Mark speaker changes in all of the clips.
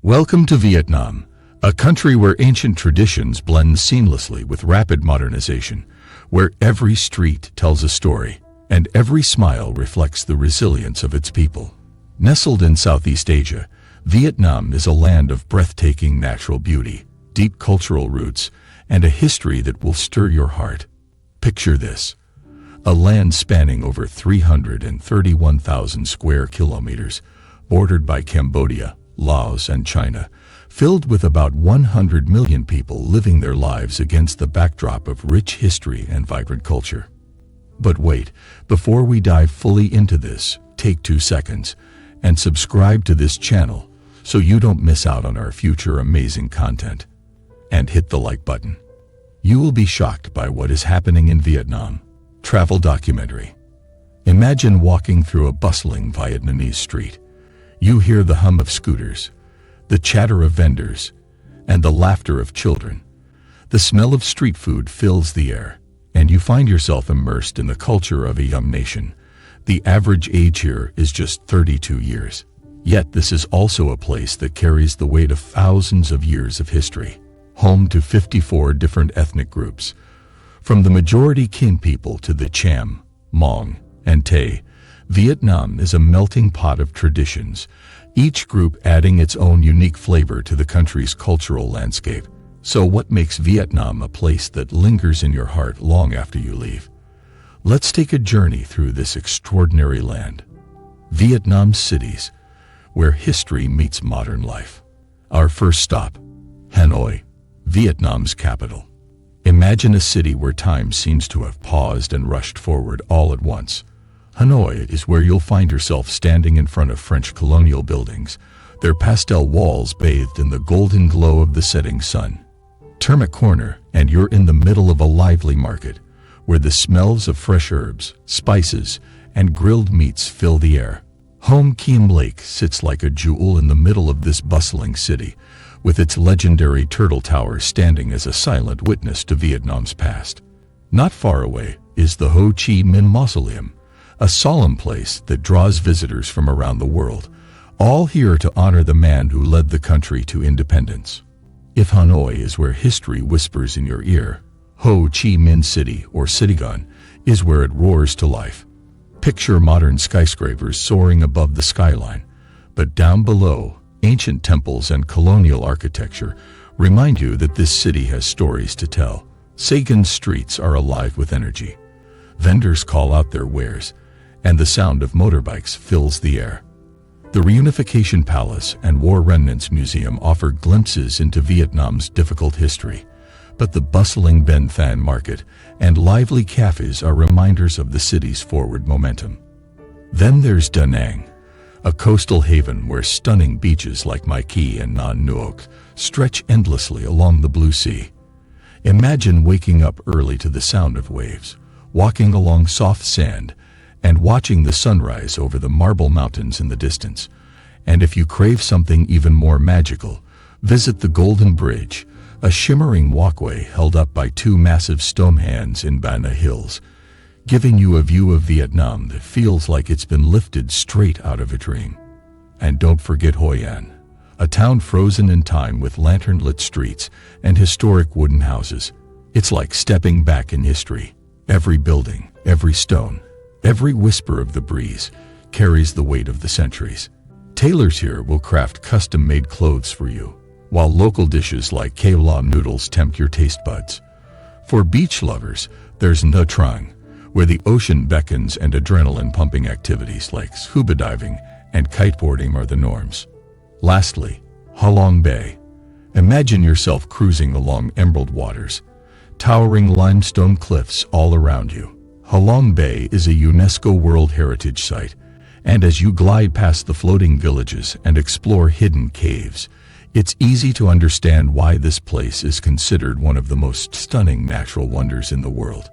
Speaker 1: Welcome to Vietnam, a country where ancient traditions blend seamlessly with rapid modernization, where every street tells a story and every smile reflects the resilience of its people. Nestled in Southeast Asia, Vietnam is a land of breathtaking natural beauty, deep cultural roots, and a history that will stir your heart. Picture this: a land spanning over 331,000 square kilometers, bordered by Cambodia, Laos, and China, filled with about 100 million people living their lives against the backdrop of rich history and vibrant culture. But wait, before we dive fully into this, take 2 seconds and subscribe to this channel so you don't miss out on our future amazing content. And hit the like button. You will be shocked by what is happening in Vietnam. Travel documentary. Imagine walking through a bustling Vietnamese street. You hear the hum of scooters, the chatter of vendors, and the laughter of children. The smell of street food fills the air, and you find yourself immersed in the culture of a young nation. The average age here is just 32 years. Yet this is also a place that carries the weight of thousands of years of history, home to 54 different ethnic groups. From the majority Kinh people to the Cham, Hmong, and Tay, Vietnam is a melting pot of traditions, each group adding its own unique flavor to the country's cultural landscape. So what makes Vietnam a place that lingers in your heart long after you leave? Let's take a journey through this extraordinary land. Vietnam's cities, where history meets modern life. Our first stop, Hanoi, Vietnam's capital. Imagine a city where time seems to have paused and rushed forward all at once. Hanoi is where you'll find yourself standing in front of French colonial buildings, their pastel walls bathed in the golden glow of the setting sun. Turn a corner and you're in the middle of a lively market, where the smells of fresh herbs, spices, and grilled meats fill the air. Hom Kiem Lake sits like a jewel in the middle of this bustling city, with its legendary turtle tower standing as a silent witness to Vietnam's past. Not far away is the Ho Chi Minh Mausoleum, a solemn place that draws visitors from around the world, all here to honor the man who led the country to independence. If Hanoi is where history whispers in your ear, Ho Chi Minh City, or Saigon, is where it roars to life. Picture modern skyscrapers soaring above the skyline, but down below, ancient temples and colonial architecture remind you that this city has stories to tell. Saigon's streets are alive with energy. Vendors call out their wares, and the sound of motorbikes fills the air. The Reunification Palace and War Remnants Museum offer glimpses into Vietnam's difficult history, but the bustling Ben Thanh Market and lively cafes are reminders of the city's forward momentum. Then there's Da Nang, a coastal haven where stunning beaches like Mai Kea and Nan Nuoc stretch endlessly along the blue sea. Imagine waking up early to the sound of waves, walking along soft sand, and watching the sunrise over the marble mountains in the distance. And if you crave something even more magical, visit the Golden Bridge, a shimmering walkway held up by 2 massive stone hands in Ba Na Hills, giving you a view of Vietnam that feels like it's been lifted straight out of a dream. And don't forget Hoi An, a town frozen in time with lantern-lit streets and historic wooden houses. It's like stepping back in history. Every building, every stone, every whisper of the breeze carries the weight of the centuries. Tailors here will craft custom-made clothes for you, while local dishes like Kai Lan noodles tempt your taste buds. For beach lovers, there's Nha Trang, where the ocean beckons and adrenaline-pumping activities like scuba diving and kiteboarding are the norms. Lastly, Ha Long Bay. Imagine yourself cruising along emerald waters, towering limestone cliffs all around you. Ha Long Bay is a UNESCO World Heritage Site, and as you glide past the floating villages and explore hidden caves, it's easy to understand why this place is considered one of the most stunning natural wonders in the world.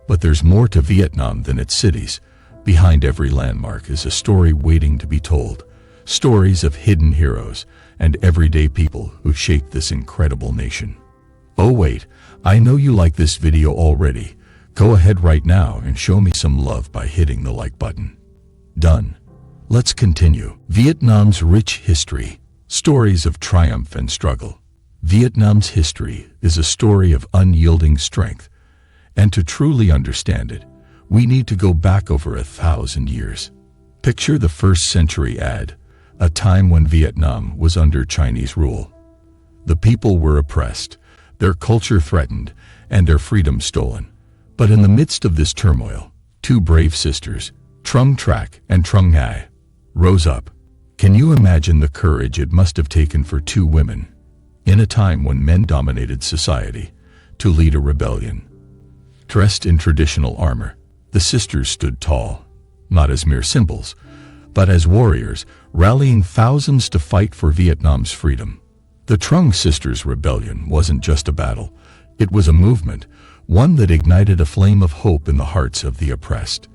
Speaker 1: But there's more to Vietnam than its cities. Behind every landmark is a story waiting to be told, stories of hidden heroes and everyday people who shaped this incredible nation. Oh wait, I know you like this video already. Go ahead right now and show me some love by hitting the like button. Done. Let's continue. Vietnam's rich history. Stories of triumph and struggle. Vietnam's history is a story of unyielding strength, and to truly understand it, we need to go back over 1,000 years. Picture the first century ad, a time when Vietnam was under Chinese rule. The people were oppressed, their culture threatened, and their freedom stolen. But in the midst of this turmoil, two brave sisters, Trung Trac and Trung Ngai, rose up. Can you imagine the courage it must have taken for two women, in a time when men dominated society, to lead a rebellion? Dressed in traditional armor, the sisters stood tall, not as mere symbols, but as warriors, rallying thousands to fight for Vietnam's freedom. The Trung sisters' rebellion wasn't just a battle, it was a movement, one that ignited a flame of hope in the hearts of the oppressed.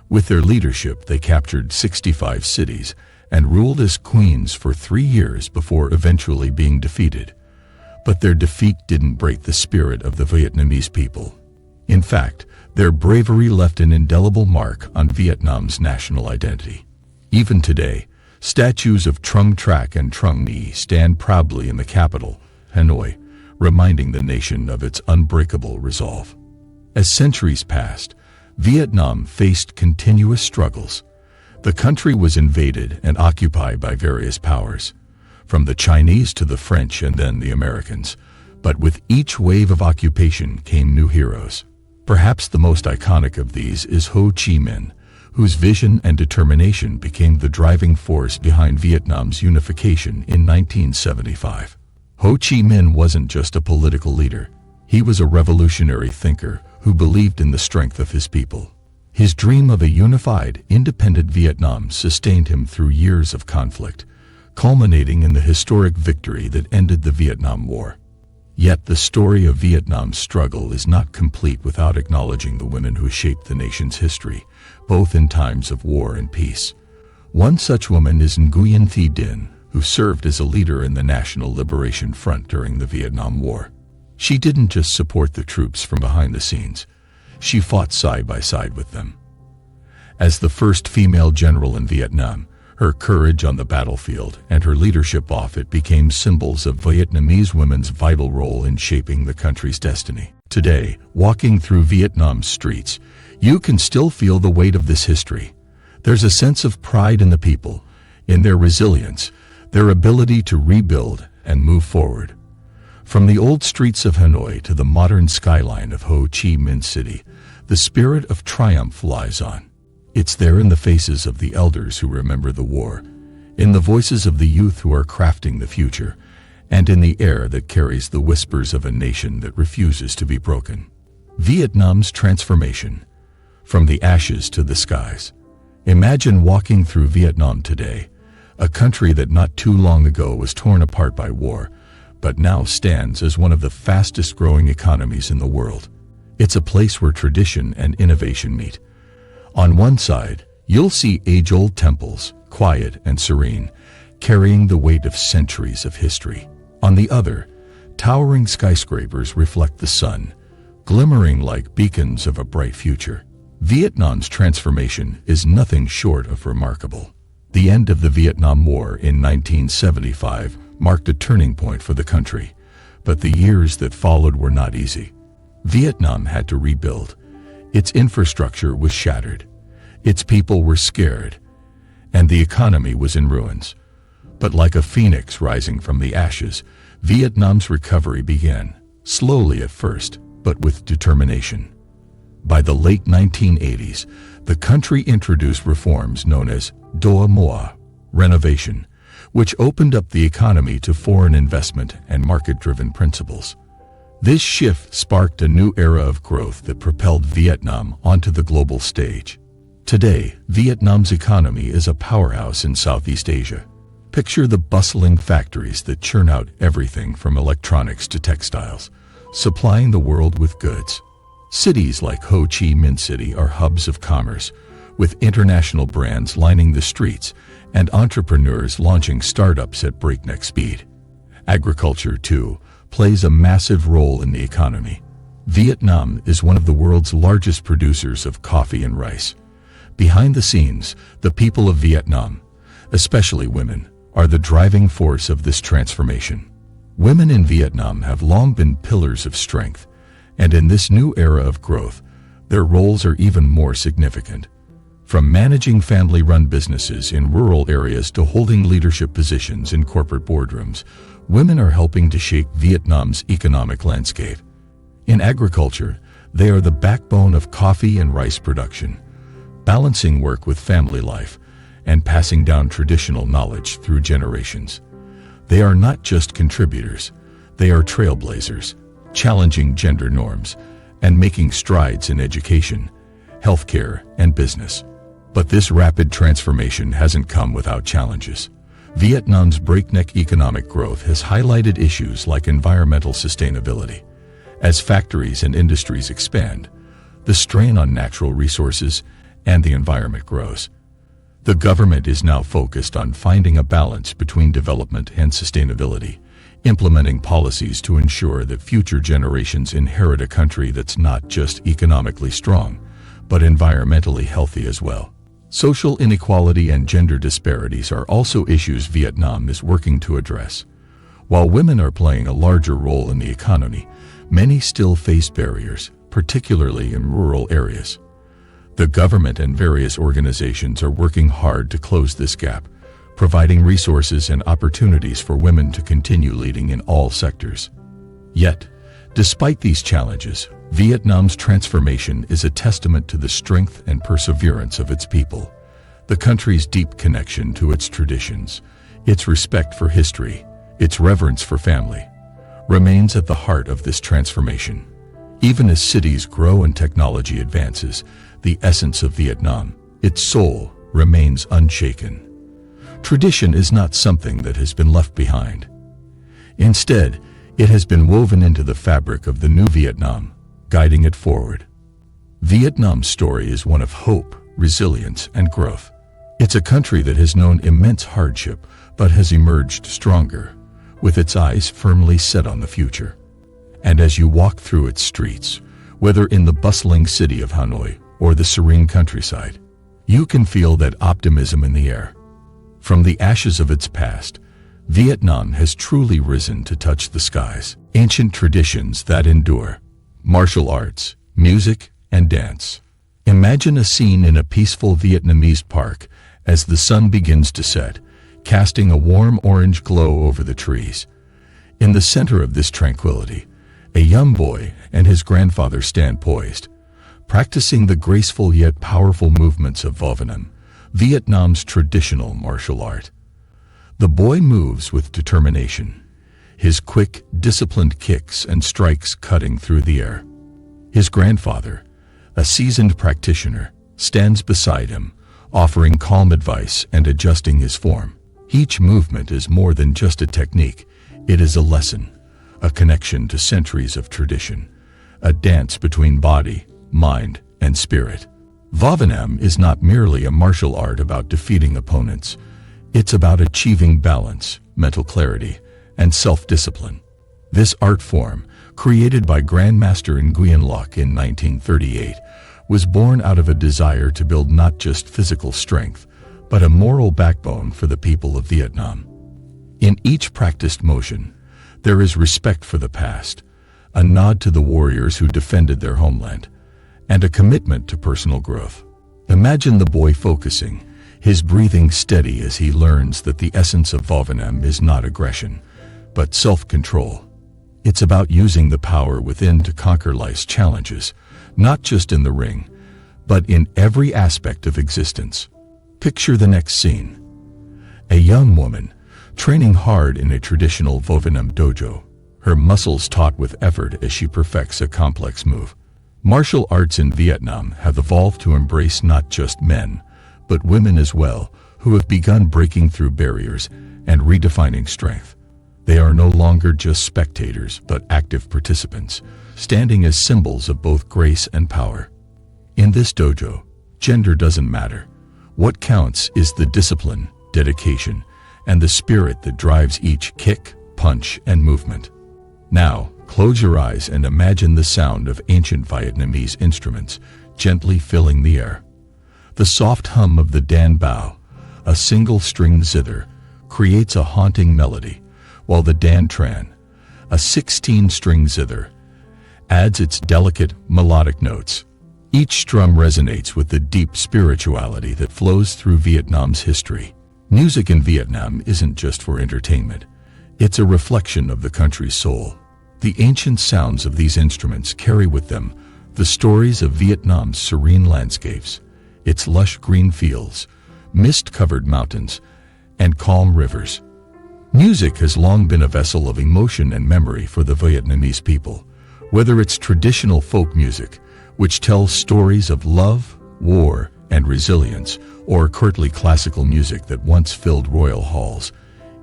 Speaker 1: With their leadership, they captured 65 cities and ruled as queens for 3 years before eventually being defeated. But their defeat didn't break the spirit of the Vietnamese people. In fact, their bravery left an indelible mark on Vietnam's national identity. Even today, statues of Trung Trac and Trung Ngai stand proudly in the capital, Hanoi, reminding the nation of its unbreakable resolve. As centuries passed, Vietnam faced continuous struggles. The country was invaded and occupied by various powers, from the Chinese to the French and then the Americans. But with each wave of occupation came new heroes. Perhaps the most iconic of these is Ho Chi Minh, whose vision and determination became the driving force behind Vietnam's unification in 1975. Ho Chi Minh wasn't just a political leader. He was a revolutionary thinker who believed in the strength of his people. His dream of a unified, independent Vietnam sustained him through years of conflict, culminating in the historic victory that ended the Vietnam War. Yet the story of Vietnam's struggle is not complete without acknowledging the women who shaped the nation's history, both in times of war and peace. One such woman is Nguyen Thi Dinh, who served as a leader in the National Liberation Front during the Vietnam War. She didn't just support the troops from behind the scenes, she fought side by side with them. As the first female general in Vietnam, her courage on the battlefield and her leadership off it became symbols of Vietnamese women's vital role in shaping the country's destiny. Today, walking through Vietnam's streets, you can still feel the weight of this history. There's a sense of pride in the people, in their resilience, their ability to rebuild and move forward. From the old streets of Hanoi to the modern skyline of Ho Chi Minh City, the spirit of triumph lies on. It's there in the faces of the elders who remember the war, in the voices of the youth who are crafting the future, and in the air that carries the whispers of a nation that refuses to be broken. Vietnam's transformation, from the ashes to the skies. Imagine walking through Vietnam today, a country that not too long ago was torn apart by war, but now stands as one of the fastest growing economies in the world. It's a place where tradition and innovation meet. On one side, you'll see age-old temples, quiet and serene, carrying the weight of centuries of history. On the other, towering skyscrapers reflect the sun, glimmering like beacons of a bright future. Vietnam's transformation is nothing short of remarkable. The end of the Vietnam War in 1975 marked a turning point for the country, but the years that followed were not easy. Vietnam had to rebuild. Its infrastructure was shattered, its people were scared, and the economy was in ruins. But like a phoenix rising from the ashes, Vietnam's recovery began, slowly at first, but with determination. By the late 1980s, the country introduced reforms known as Doa Moa, renovation, which opened up the economy to foreign investment and market-driven principles. This shift sparked a new era of growth that propelled Vietnam onto the global stage. Today, Vietnam's economy is a powerhouse in Southeast Asia. Picture the bustling factories that churn out everything from electronics to textiles, supplying the world with goods. Cities like Ho Chi Minh City are hubs of commerce, with international brands lining the streets and entrepreneurs launching startups at breakneck speed. Agriculture, too, plays a massive role in the economy. Vietnam is one of the world's largest producers of coffee and rice. Behind the scenes, the people of Vietnam, especially women, are the driving force of this transformation. Women in Vietnam have long been pillars of strength, and in this new era of growth, their roles are even more significant. From managing family-run businesses in rural areas to holding leadership positions in corporate boardrooms, women are helping to shape Vietnam's economic landscape. In agriculture, they are the backbone of coffee and rice production, balancing work with family life and passing down traditional knowledge through generations. They are not just contributors, they are trailblazers, challenging gender norms and making strides in education, healthcare, and business. But this rapid transformation hasn't come without challenges. Vietnam's breakneck economic growth has highlighted issues like environmental sustainability. As factories and industries expand, the strain on natural resources and the environment grows. The government is now focused on finding a balance between development and sustainability, implementing policies to ensure that future generations inherit a country that's not just economically strong, but environmentally healthy as well. Social inequality and gender disparities are also issues Vietnam is working to address. While women are playing a larger role in the economy, many still face barriers, particularly in rural areas. The government and various organizations are working hard to close this gap, providing resources and opportunities for women to continue leading in all sectors. Yet, despite these challenges, Vietnam's transformation is a testament to the strength and perseverance of its people. The country's deep connection to its traditions, its respect for history, its reverence for family, remains at the heart of this transformation. Even as cities grow and technology advances, the essence of Vietnam, its soul, remains unshaken. Tradition is not something that has been left behind. Instead, it has been woven into the fabric of the new Vietnam, guiding it forward. Vietnam's story is one of hope, resilience, and growth. It's a country that has known immense hardship, but has emerged stronger, with its eyes firmly set on the future. And as you walk through its streets, whether in the bustling city of Hanoi or the serene countryside, you can feel that optimism in the air. From the ashes of its past, Vietnam has truly risen to touch the skies. Ancient traditions that endure, martial arts, music, and dance. Imagine a scene in a peaceful Vietnamese park as the sun begins to set, casting a warm orange glow over the trees. In the center of this tranquility, a young boy and his grandfather stand poised, practicing the graceful yet powerful movements of Vo Nam, Vietnam's traditional martial art. The boy moves with determination, his quick, disciplined kicks and strikes cutting through the air. His grandfather, a seasoned practitioner, stands beside him, offering calm advice and adjusting his form. Each movement is more than just a technique, it is a lesson, a connection to centuries of tradition, a dance between body, mind, and spirit. Vo Nam is not merely a martial art about defeating opponents, it's about achieving balance, mental clarity, and self-discipline. This art form, created by Grandmaster Nguyen Loc in 1938, was born out of a desire to build not just physical strength, but a moral backbone for the people of Vietnam. In each practiced motion, there is respect for the past, a nod to the warriors who defended their homeland, and a commitment to personal growth. Imagine the boy focusing, his breathing steady as he learns that the essence of Vo Nam is not aggression, but self-control. It's about using the power within to conquer life's challenges, not just in the ring, but in every aspect of existence. Picture the next scene. A young woman, training hard in a traditional Vo Nam dojo, her muscles taut with effort as she perfects a complex move. Martial arts in Vietnam have evolved to embrace not just men, but women as well, who have begun breaking through barriers and redefining strength. They are no longer just spectators, but active participants, standing as symbols of both grace and power. In this dojo, gender doesn't matter. What counts is the discipline, dedication, and the spirit that drives each kick, punch, and movement. Now, close your eyes and imagine the sound of ancient Vietnamese instruments gently filling the air. The soft hum of the dan bao, a single-stringed zither, creates a haunting melody, while the Dan Tran, a 16-string zither, adds its delicate, melodic notes. Each drum resonates with the deep spirituality that flows through Vietnam's history. Music in Vietnam isn't just for entertainment. It's a reflection of the country's soul. The ancient sounds of these instruments carry with them the stories of Vietnam's serene landscapes, its lush green fields, mist-covered mountains, and calm rivers. Music has long been a vessel of emotion and memory for the Vietnamese people, whether it's traditional folk music, which tells stories of love, war, and resilience, or courtly classical music that once filled royal halls.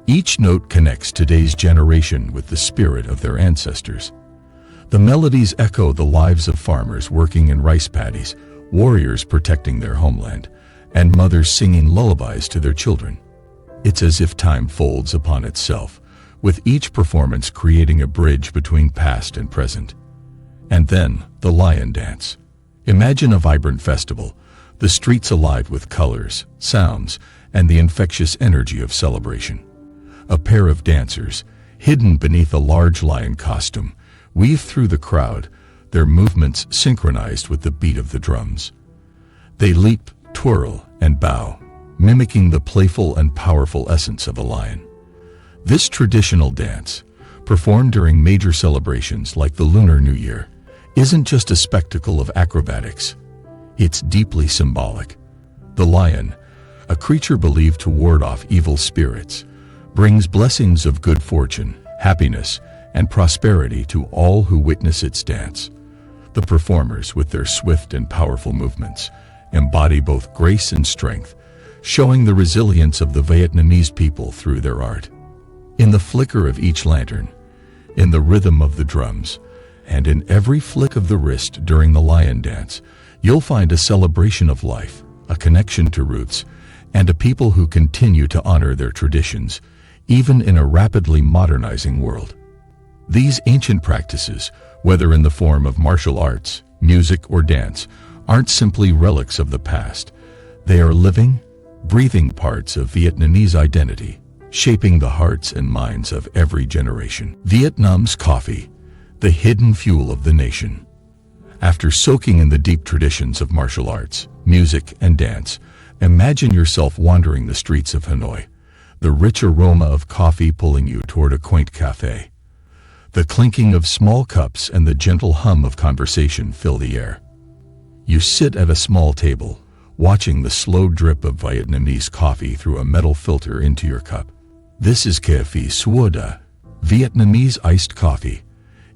Speaker 1: Each note connects today's generation with the spirit of their ancestors. The melodies echo the lives of farmers working in rice paddies, warriors protecting their homeland, and mothers singing lullabies to their children. It's as if time folds upon itself, with each performance creating a bridge between past and present. And then, the Lion Dance. Imagine a vibrant festival, the streets alive with colors, sounds, and the infectious energy of celebration. A pair of dancers, hidden beneath a large lion costume, weave through the crowd, their movements synchronized with the beat of the drums. They leap, twirl, and bow, mimicking the playful and powerful essence of a lion. This traditional dance, performed during major celebrations like the Lunar New Year, isn't just a spectacle of acrobatics. It's deeply symbolic. The lion, a creature believed to ward off evil spirits, brings blessings of good fortune, happiness, and prosperity to all who witness its dance. The performers, with their swift and powerful movements, embody both grace and strength, showing the resilience of the Vietnamese people through their art. In the flicker of each lantern, in the rhythm of the drums, and in every flick of the wrist during the lion dance, you'll find a celebration of life, a connection to roots, and a people who continue to honor their traditions, even in a rapidly modernizing world. These ancient practices, whether in the form of martial arts, music, or dance, aren't simply relics of the past. They are living, breathing parts of Vietnamese identity, shaping the hearts and minds of every generation. Vietnam's coffee, the hidden fuel of the nation. After soaking in the deep traditions of martial arts, music, and dance, imagine yourself wandering the streets of Hanoi, the rich aroma of coffee pulling you toward a quaint cafe. The clinking of small cups and the gentle hum of conversation fill the air. You sit at a small table, watching the slow drip of Vietnamese coffee through a metal filter into your cup. This is café suoda, Vietnamese iced coffee.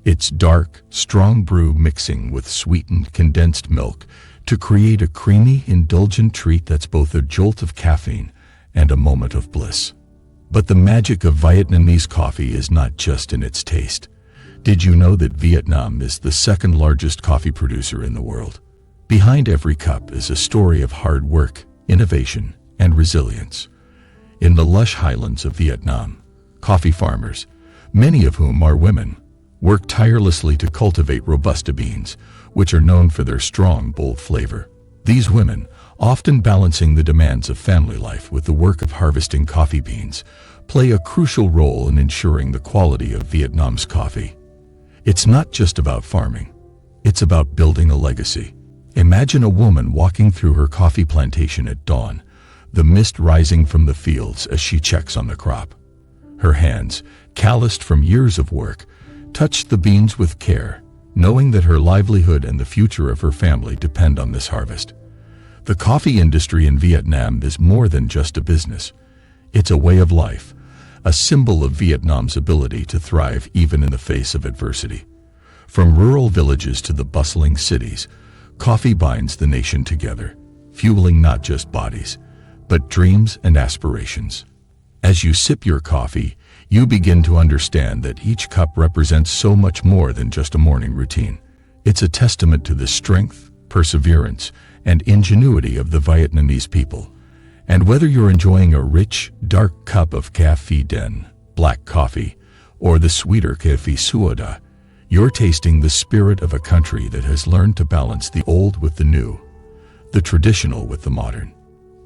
Speaker 1: It's dark, strong brew mixing with sweetened condensed milk to create a creamy, indulgent treat that's both a jolt of caffeine and a moment of bliss. But the magic of Vietnamese coffee is not just in its taste. Did you know that Vietnam is the second largest coffee producer in the world? Behind every cup is a story of hard work, innovation, and resilience. In the lush highlands of Vietnam, coffee farmers, many of whom are women, work tirelessly to cultivate Robusta beans, which are known for their strong, bold flavor. These women, often balancing the demands of family life with the work of harvesting coffee beans, play a crucial role in ensuring the quality of Vietnam's coffee. It's not just about farming. It's about building a legacy. Imagine a woman walking through her coffee plantation at dawn, the mist rising from the fields as she checks on the crop. Her hands, calloused from years of work, touch the beans with care, knowing that her livelihood and the future of her family depend on this harvest. The coffee industry in Vietnam is more than just a business. It's a way of life, a symbol of Vietnam's ability to thrive even in the face of adversity. From rural villages to the bustling cities, coffee binds the nation together, fueling not just bodies, but dreams and aspirations. As you sip your coffee, you begin to understand that each cup represents so much more than just a morning routine. It's a testament to the strength, perseverance, and ingenuity of the Vietnamese people. And whether you're enjoying a rich, dark cup of café den, black coffee, or the sweeter café suoda, you're tasting the spirit of a country that has learned to balance the old with the new, the traditional with the modern.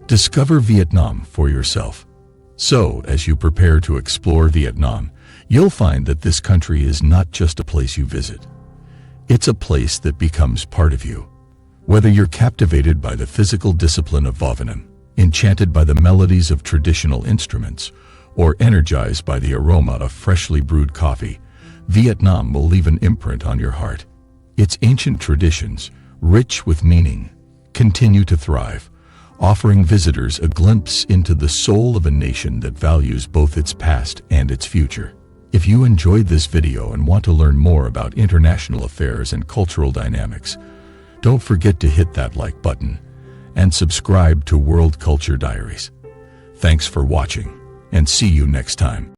Speaker 1: Discover Vietnam for yourself. So, as you prepare to explore Vietnam, you'll find that this country is not just a place you visit. It's a place that becomes part of you. Whether you're captivated by the physical discipline of Vietnam, enchanted by the melodies of traditional instruments, or energized by the aroma of freshly brewed coffee, Vietnam will leave an imprint on your heart. Its ancient traditions, rich with meaning, continue to thrive, offering visitors a glimpse into the soul of a nation that values both its past and its future. If you enjoyed this video and want to learn more about international affairs and cultural dynamics, don't forget to hit that like button and subscribe to World Culture Diaries. Thanks for watching, and see you next time.